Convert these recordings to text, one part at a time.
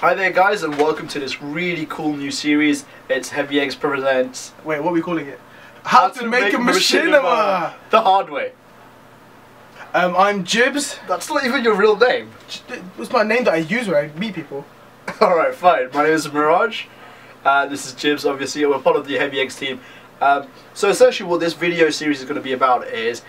Hi there guys, and welcome to this really cool new series. It's Heavy Eggs presents... Wait, what are we calling it? How to make a machinima! The hard way. I'm Jibs. That's not even your real name. It's my name that I use when I meet people. Alright, fine. My name is Mehraj. This is Jibs, obviously. We're part of the Heavy Eggs team. So essentially what this video series is going to be about is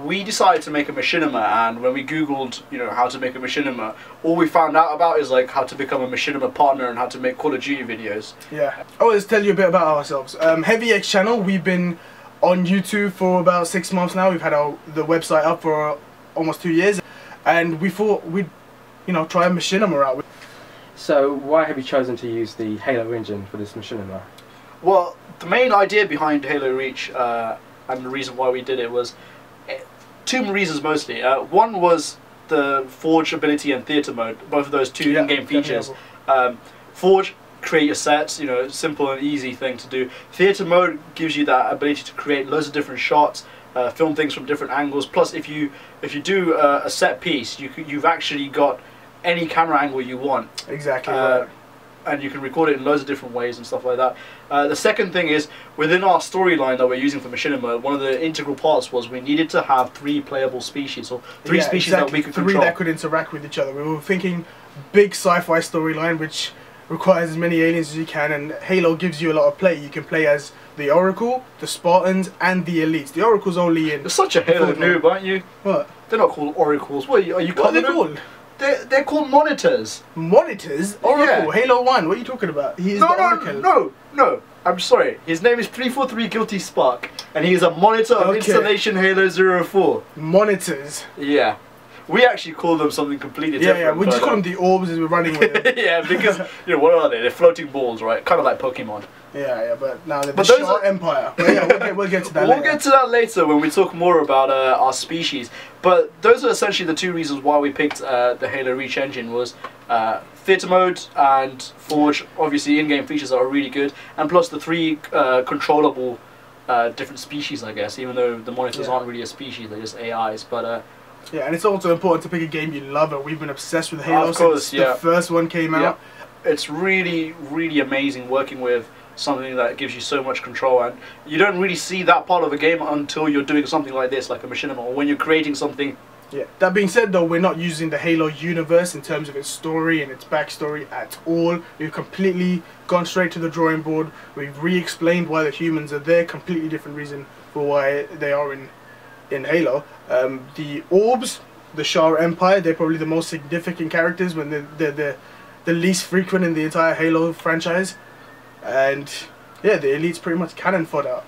we decided to make a machinima, and when we googled, how to make a machinima, all we found out about is like how to become a machinima partner and how to make Call of Duty videos. Yeah. Oh, let's tell you a bit about ourselves. Heavy Eggs channel, we've been on YouTube for about 6 months now. We've had the website up for almost 2 years, and we thought we'd, try a machinima out. So why have you chosen to use the Halo engine for this machinima? Well, the main idea behind Halo Reach and the reason why we did it was two reasons mostly. One was the Forge ability and theatre mode, both of those two in-game features. Forge, create your sets, simple and easy thing to do. Theatre mode gives you that ability to create loads of different shots, film things from different angles. Plus, if you do a set piece, you've actually got any camera angle you want. Exactly. Right. And you can record it in loads of different ways and stuff like that. The second thing is, within our storyline that we're using for machinima, one of the integral parts was we needed to have 3 playable species, or 3 species that we could control. 3 that could interact with each other. We were thinking big sci-fi storyline which requires as many aliens as you can, and Halo gives you a lot of play. You can play as the Oracle, the Spartans, and the Elites. The Oracle's only in... You're such a Halo noob, aren't you? What? They're not called Oracles. What are you What are they called? They're called monitors. Monitors? Oracle, yeah. Halo 1, what are you talking about? He's the Oracle. No, I'm sorry. His name is 343 Guilty Spark, and he is a monitor of Installation Halo 04. Monitors? Yeah. We actually call them something completely different. Yeah, we just call them the orbs as we're running with them. Yeah, because, what are they? They're floating balls, right? Kind of like Pokemon. Yeah, but now they're the Shard Empire. But yeah, we'll get to that later. We'll get to that later when we talk more about our species. But those are essentially the 2 reasons why we picked the Halo Reach engine was theatre mode and Forge, obviously in-game features that are really good, and plus the 3 controllable different species, I guess, even though the monitors aren't really a species, they're just AIs. But yeah, and it's also important to pick a game you love, and we've been obsessed with Halo since the first one came out. It's really, really amazing working with something that gives you so much control, and you don't really see that part of a game until you're doing something like this, like a machinima, or when you're creating something. Yeah. That being said, though, we're not using the Halo universe in terms of its story and its backstory at all. We've completely gone straight to the drawing board. We've re-explained why the humans are there, completely different reason for why they are in Halo. The orbs, the Shard Empire, they're probably the most significant characters when they're the least frequent in the entire Halo franchise. And yeah, the Elite's pretty much cannon fodder,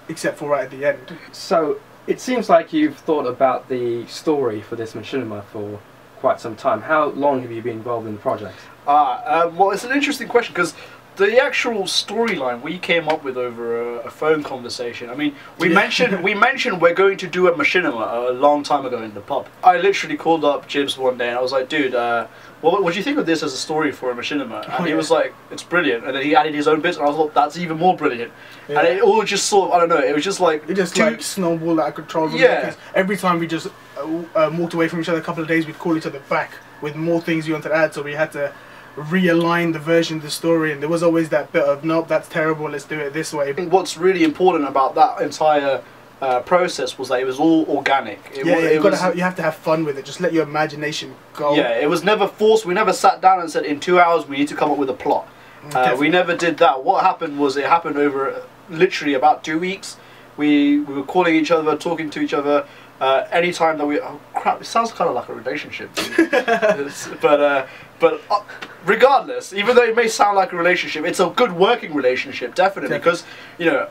except for right at the end. So it seems like you've thought about the story for this machinima for quite some time. How long have you been involved in the project? Well, it's an interesting question, because the actual storyline we came up with over a phone conversation. I mean, we mentioned we're going to do a machinima a long time ago in the pub. I literally called up Jibs one day and I was like, dude, what do you think of this as a story for a machinima? And he was like, it's brilliant. And then he added his own bits, and I thought, that's even more brilliant. Yeah. And it all just sort of, I don't know, it was just like... It just like snowballed out of control. Yeah. Every time we just walked away from each other a couple of days, we'd call each other back with more things we wanted to add, so we had to realign the version of the story, and there was always that bit of, nope, that's terrible, let's do it this way. I think what's really important about that entire process was that it was all organic. You have to have fun with it, just let your imagination go. Yeah, it was never forced. We never sat down and said, in 2 hours we need to come up with a plot. We never did that. What happened was, it happened over literally about 2 weeks. We were calling each other, talking to each other, anytime that we... Oh crap, it sounds kind of like a relationship. But regardless, even though it may sound like a relationship, it's a good working relationship, definitely. Because,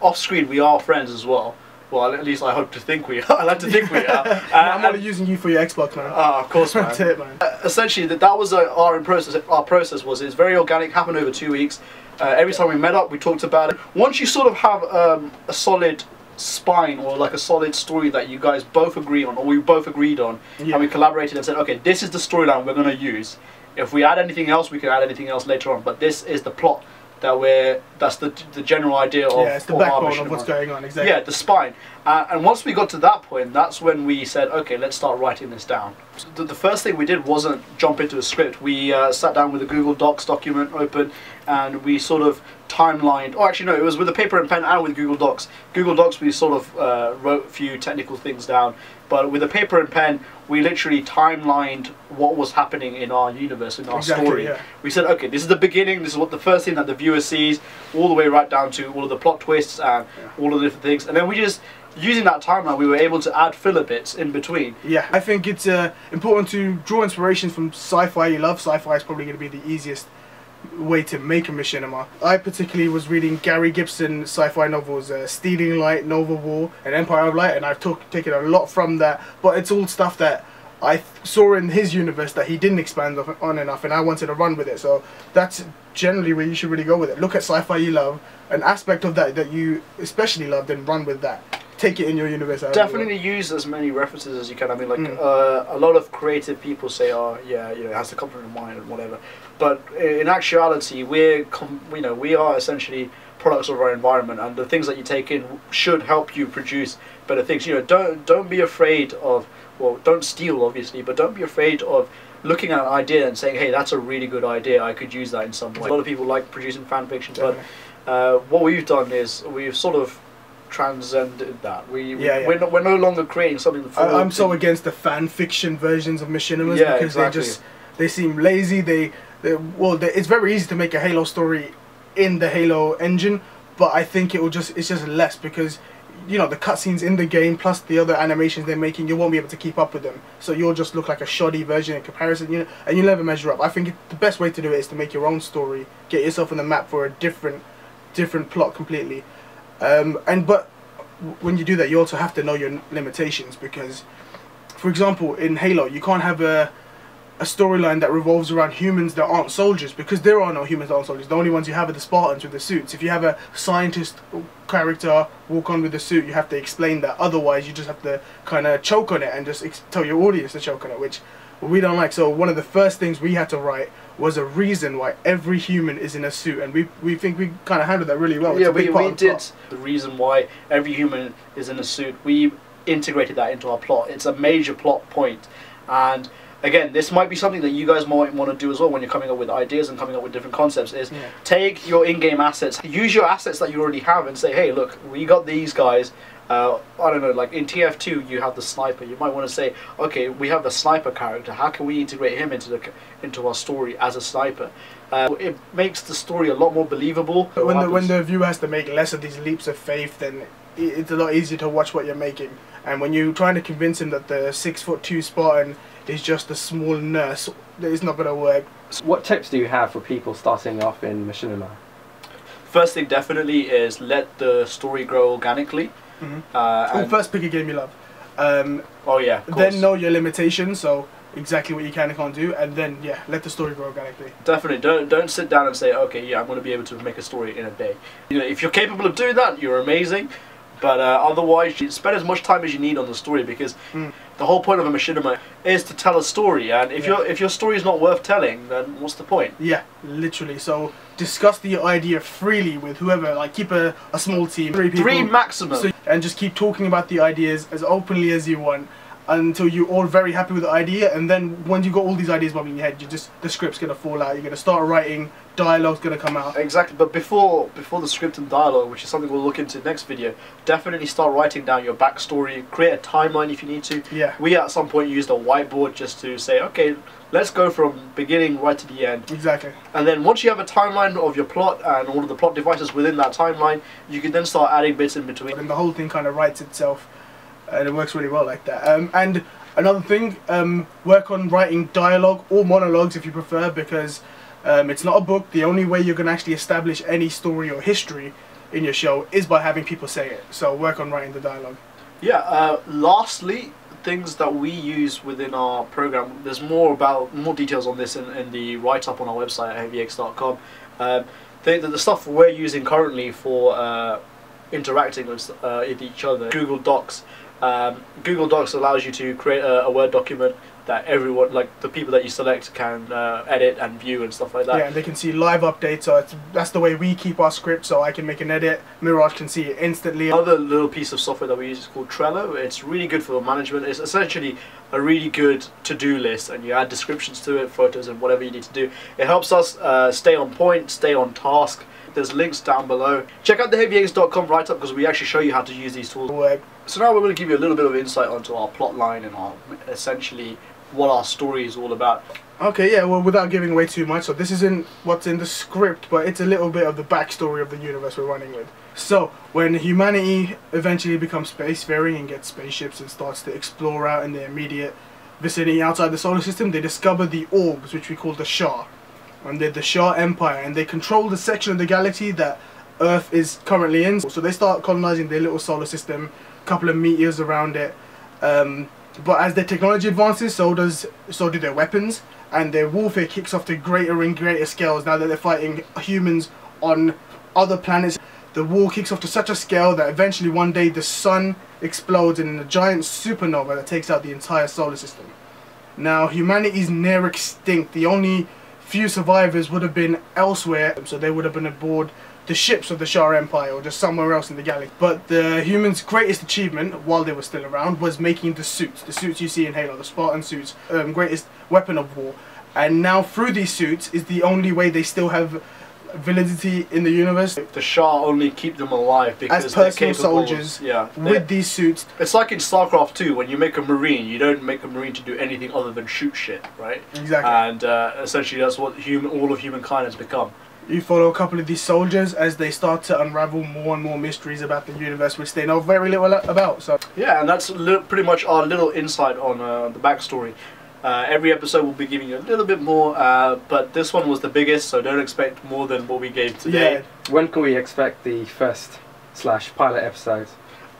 off screen we are friends as well. Well, at least I hope to think we are. I like to think we are. I'm only using you for your Xbox, man. Of course, man. That's it, man. Essentially, that was our process. Our process was, it's very organic, happened over 2 weeks. Every time we met up, we talked about it. Once you sort of have a solid spine, or like a solid story that you guys both agree on, or we both agreed on, and we collaborated and said, okay, this is the storyline we're going to use. If we add anything else, we can add anything else later on, but this is the plot that's the general idea of... Yeah, it's the backbone of what's going on, exactly. Yeah, the spine. And once we got to that point, that's when we said, okay, let's start writing this down. The first thing we did wasn't jump into a script. We sat down with a Google Docs document open, and we sort of timelined. Oh, actually no, it was with a paper and pen and with Google Docs. Google Docs, we sort of wrote a few technical things down, but with a paper and pen, we literally timelined what was happening in our universe, in our story. Yeah. We said, okay, this is the beginning. This is what the first thing that the viewer sees, all the way right down to all of the plot twists and all of the different things, and then we just. Using that timeline, we were able to add filler bits in between. Yeah, I think it's important to draw inspiration from sci-fi you love. Sci-fi is probably going to be the easiest way to make a machinima. I particularly was reading Gary Gibson's sci-fi novels, Stealing Light, Nova War, and Empire of Light, and I've taken a lot from that, but it's all stuff that I saw in his universe that he didn't expand on enough, and I wanted to run with it. So that's generally where you should really go with it. Look at sci-fi you love, an aspect of that you especially loved, and run with that. Take it in your universe. Definitely use as many references as you can. I mean, like a lot of creative people say, "Oh, yeah, you know, it has to come from your mind and whatever." But in actuality, we are essentially products of our environment, and the things that you take in should help you produce better things. You know, don't be afraid of. Well, don't steal, obviously, but don't be afraid of looking at an idea and saying, "Hey, that's a really good idea. I could use that in some way." A lot of people like producing fan fiction, but what we've done is we've sort of transcended that. We're no longer creating something. I'm so against the fan fiction versions of machinimas because they seem lazy. It's very easy to make a Halo story in the Halo engine, but I think it's just less because you know the cutscenes in the game plus the other animations they're making, you won't be able to keep up with them. So you'll just look like a shoddy version in comparison, you know, and you'll never measure up. I think the best way to do it is to make your own story, get yourself on the map for a different plot completely. But when you do that, you also have to know your limitations because, for example, in Halo, you can't have a storyline that revolves around humans that aren't soldiers because there are no humans that aren't soldiers. The only ones you have are the Spartans with the suits. If you have a scientist character walk on with the suit, you have to explain that. Otherwise, you just have to kind of choke on it and just tell your audience to choke on it, which we don't like. So one of the first things we had to write was a reason why every human is in a suit, and we think we kind of handled that really well. Yeah, we did. The reason why every human is in a suit, we integrated that into our plot. It's a major plot point, and again, this might be something that you guys might want to do as well when you're coming up with ideas and coming up with different concepts, is take your in-game assets, use your assets that you already have and say, hey, look, we got these guys, I don't know, like in TF2 you have the sniper. You might want to say, okay, we have the sniper character, how can we integrate him into our story as a sniper? It makes the story a lot more believable. When the viewer has to make less of these leaps of faith, then it's a lot easier to watch what you're making. And when you're trying to convince him that the 6'2" Spartan is just a small nurse, it's not going to work. What tips do you have for people starting off in Machinima? First thing definitely is let the story grow organically. First pick a game you love. Oh yeah, of course. Then know your limitations, so exactly what you can and can't do, and then let the story grow organically. Definitely, don't sit down and say, okay, yeah, I'm going to be able to make a story in a day. You know, if you're capable of doing that, you're amazing. But otherwise, you spend as much time as you need on the story because the whole point of a machinima is to tell a story. And if your story is not worth telling, then what's the point? Yeah, literally. So discuss the idea freely with whoever. Like keep a small team, 3 people, 3 maximum, and just keep talking about the ideas as openly as you want until you're all very happy with the idea. And then once you got all these ideas bubbling in your head, the script's gonna fall out. You're gonna start writing. Dialogue's gonna come out. Exactly, but before the script and dialogue, which is something we'll look into next video, definitely start writing down your backstory. Create a timeline if you need to. Yeah. We at some point used a whiteboard just to say, okay, let's go from beginning right to the end. Exactly. And then once you have a timeline of your plot and all of the plot devices within that timeline, you can then start adding bits in between. And the whole thing kind of writes itself, and it works really well like that. And another thing, work on writing dialogue or monologues if you prefer, because it's not a book. The only way you're going to actually establish any story or history in your show is by having people say it. So work on writing the dialogue. Yeah. Lastly, things that we use within our program. There's more details on this in the write-up on our website at heavyx.com. The stuff we're using currently for interacting with each other, Google Docs. Google Docs allows you to create a Word document that everyone, like the people that you select, can edit and view and stuff like that. Yeah, and they can see live updates. So that's the way we keep our script. So I can make an edit, Mehraj can see it instantly. Another little piece of software that we use is called Trello. It's really good for management. It's essentially a really good to-do list, and you add descriptions to it, photos, and whatever you need to do. It helps us stay on point, stay on task. There's links down below. Check out theheavyeggs.com write-up because we actually show you how to use these tools. So now we're going to give you a little bit of insight onto our plot line and essentially what our story is all about. Okay, yeah, well, without giving away too much, so this isn't what's in the script, but it's a little bit of the backstory of the universe we're running with. So, when humanity eventually becomes spacefaring and gets spaceships and starts to explore out in the immediate vicinity outside the solar system, they discover the orbs, which we call the Shah. And they're the Shah Empire, and they control the section of the galaxy that Earth is currently in. So they start colonizing their little solar system, a couple of meteors around it. But as their technology advances, so do their weapons, and their warfare kicks off to greater and greater scales now that they're fighting humans on other planets. The war kicks off to such a scale that eventually one day the sun explodes in a giant supernova that takes out the entire solar system. Now humanity is near extinct. The only few survivors would have been elsewhere, so they would have been aboard the ships of the Shah Empire or just somewhere else in the galaxy. But the humans' greatest achievement while they were still around was making the suits you see in Halo, the Spartan suits, greatest weapon of war. And now through these suits is the only way they still have validity in the universe. The Shah only keep them alive because as they're personal capable, soldiers yeah, with these suits. It's like in StarCraft 2, when you make a Marine, you don't make a Marine to do anything other than shoot shit, right? Exactly. And essentially that's what all of humankind has become. You follow a couple of these soldiers as they start to unravel more and more mysteries about the universe, which they know very little about. So yeah, and that's pretty much our little insight on the backstory. Every episode will be giving you a little bit more, but this one was the biggest, so don't expect more than what we gave today. yeah. When can we expect the first/pilot episode?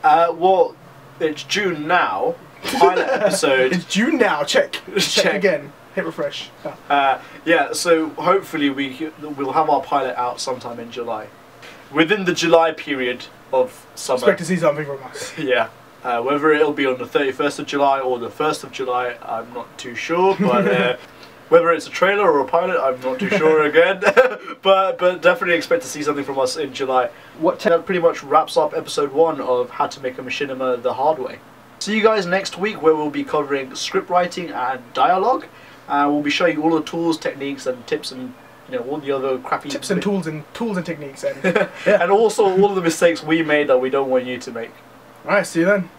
Well, it's June now. Pilot episode. It's June now. Check again. Hit refresh. Yeah, so hopefully we'll have our pilot out sometime in July. Within the July period of summer. Expect to see something from us. Yeah. Whether it'll be on the 31st of July or the 1st of July, I'm not too sure, but whether it's a trailer or a pilot, I'm not too sure again. but definitely expect to see something from us in July. That pretty much wraps up episode 1 of How to Make a Machinima the Hard Way. See you guys next week, where we'll be covering script writing and dialogue. We'll be showing you all the tools, techniques, and tips, and all the other crappy tips and tools and techniques, and yeah. And also all of the mistakes we made that we don't want you to make. Alright, see you then.